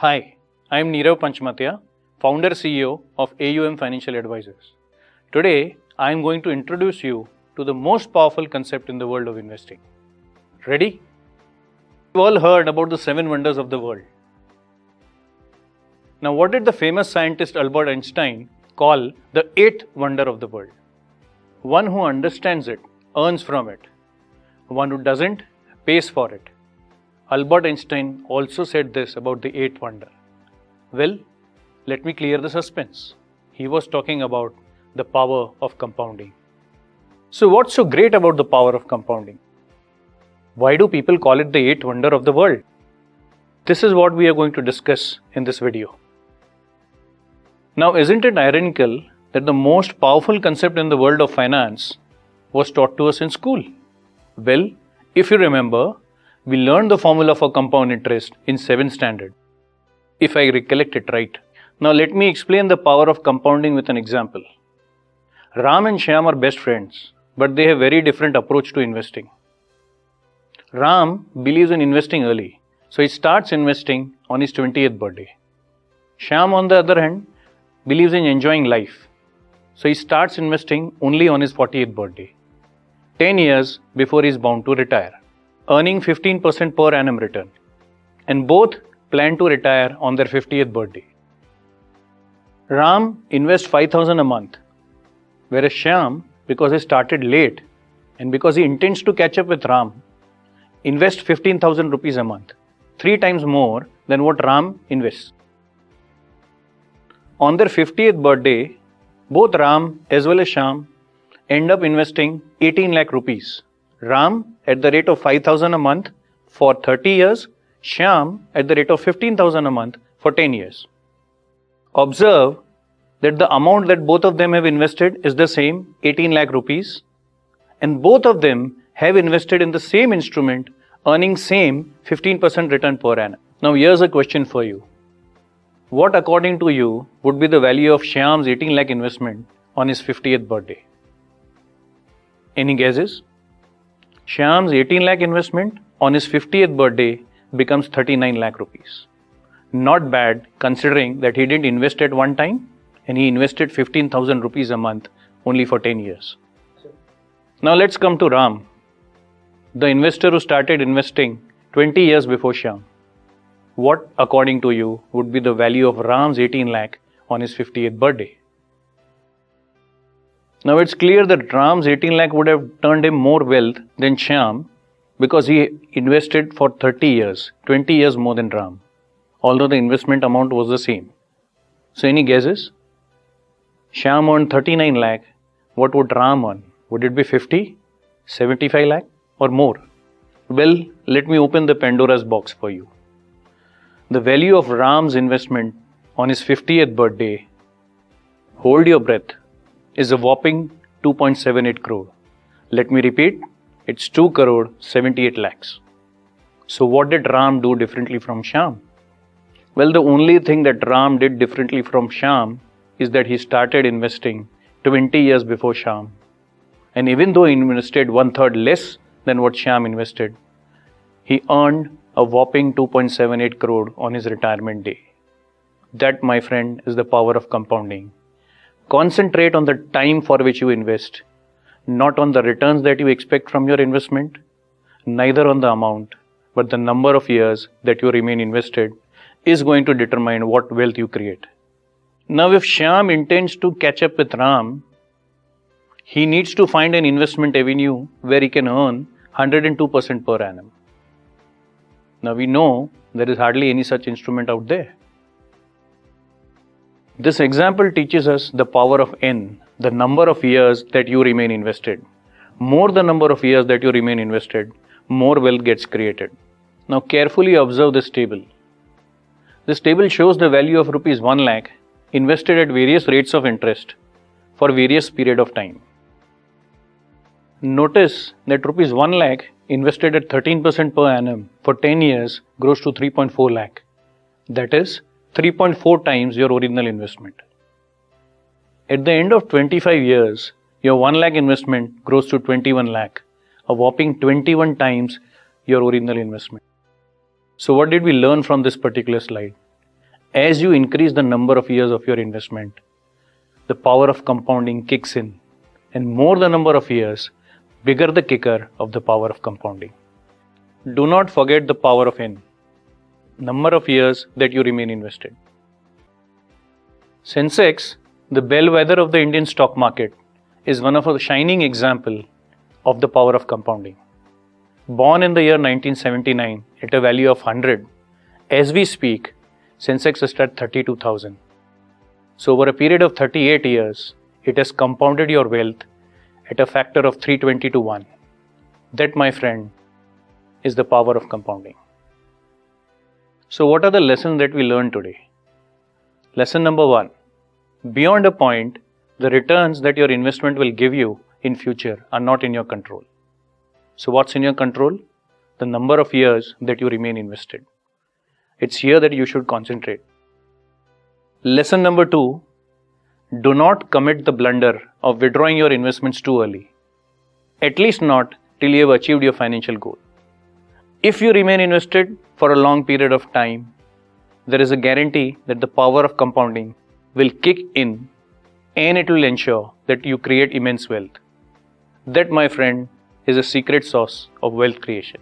Hi, I am Nirav Panchmatia, founder CEO of AUM Financial Advisors. Today, I am going to introduce you to the most powerful concept in the world of investing. Ready? You've all heard about the 7 wonders of the world. Now, what did the famous scientist Albert Einstein call the 8th wonder of the world? One who understands it earns from it. One who doesn't pays for it. Albert Einstein also said this about the 8th wonder. Well, let me clear the suspense. He was talking about the power of compounding. So what's so great about the power of compounding? Why do people call it the 8th wonder of the world? This is what we are going to discuss in this video. Now, isn't it ironical that the most powerful concept in the world of finance was taught to us in school? Well, if you remember, we learned the formula for compound interest in 7th standard, if I recollect it right. Now let me explain the power of compounding with an example. Ram and Shyam are best friends, but they have very different approach to investing. Ram believes in investing early, so he starts investing on his 20th birthday. Shyam, on the other hand, believes in enjoying life, so he starts investing only on his 40th birthday, 10 years before he is bound to retire, earning 15% per annum return, and both plan to retire on their 50th birthday. Ram invests 5,000 a month, whereas Shyam, because he started late and because he intends to catch up with Ram, invests 15,000 rupees a month, 3 times more than what Ram invests. On their 50th birthday, both Ram as well as Shyam end up investing 18 lakh rupees. Ram at the rate of 5,000 a month for 30 years, Shyam at the rate of 15,000 a month for 10 years. Observe that the amount that both of them have invested is the same, 18 lakh rupees, and both of them have invested in the same instrument, earning same 15% return per annum. Now here's a question for you. What according to you would be the value of Shyam's 18 lakh investment on his 50th birthday? Any guesses? Shyam's 18 lakh investment on his 50th birthday becomes 39 lakh rupees. Not bad considering that he didn't invest at one time and he invested 15,000 rupees a month only for 10 years. Now let's come to Ram, the investor who started investing 20 years before Shyam. What according to you would be the value of Ram's 18 lakh on his 50th birthday? Now it's clear that Ram's 18 lakh would have turned him more wealth than Shyam because he invested for 30 years, 20 years more than Ram, although the investment amount was the same. So any guesses? Shyam earned 39 lakh. What would Ram earn? Would it be 50, 75 lakh or more? Well, let me open the Pandora's box for you. The value of Ram's investment on his 50th birthday, hold your breath, is a whopping 2.78 crore. Let me repeat, it's 2 crore 78 lakhs. So what did Ram do differently from Shyam? Well, the only thing that Ram did differently from Shyam is that he started investing 20 years before Shyam. And even though he invested 1/3 less than what Shyam invested, he earned a whopping 2.78 crore on his retirement day. That, my friend, is the power of compounding. Concentrate on the time for which you invest, not on the returns that you expect from your investment, neither on the amount, but the number of years that you remain invested is going to determine what wealth you create. Now, if Shyam intends to catch up with Ram, he needs to find an investment avenue where he can earn 102% per annum. Now we know there is hardly any such instrument out there. This example teaches us the power of N, the number of years that you remain invested. More the number of years that you remain invested, more wealth gets created. Now carefully observe this table. This table shows the value of rupees 1 lakh invested at various rates of interest for various period of time. Notice that rupees 1 lakh invested at 13% per annum for 10 years grows to 3.4 lakh. That is 3.4 times your original investment. At the end of 25 years, your 1 lakh investment grows to 21 lakh, a whopping 21 times your original investment. So what did we learn from this particular slide? As you increase the number of years of your investment, the power of compounding kicks in, and more the number of years, bigger the kicker of the power of compounding. Do not forget the power of N, number of years that you remain invested. Sensex, the bellwether of the Indian stock market, is one of a shining example of the power of compounding. Born in the year 1979 at a value of 100, as we speak, Sensex is at 32,000. So over a period of 38 years, it has compounded your wealth at a factor of 320 to 1. That, my friend, is the power of compounding. So what are the lessons that we learned today? Lesson number 1. Beyond a point, the returns that your investment will give you in future are not in your control. So what's in your control? The number of years that you remain invested. It's here that you should concentrate. Lesson number 2. Do not commit the blunder of withdrawing your investments too early. At least not till you have achieved your financial goal. If you remain invested for a long period of time, there is a guarantee that the power of compounding will kick in, and it will ensure that you create immense wealth. That, my friend, is a secret sauce of wealth creation.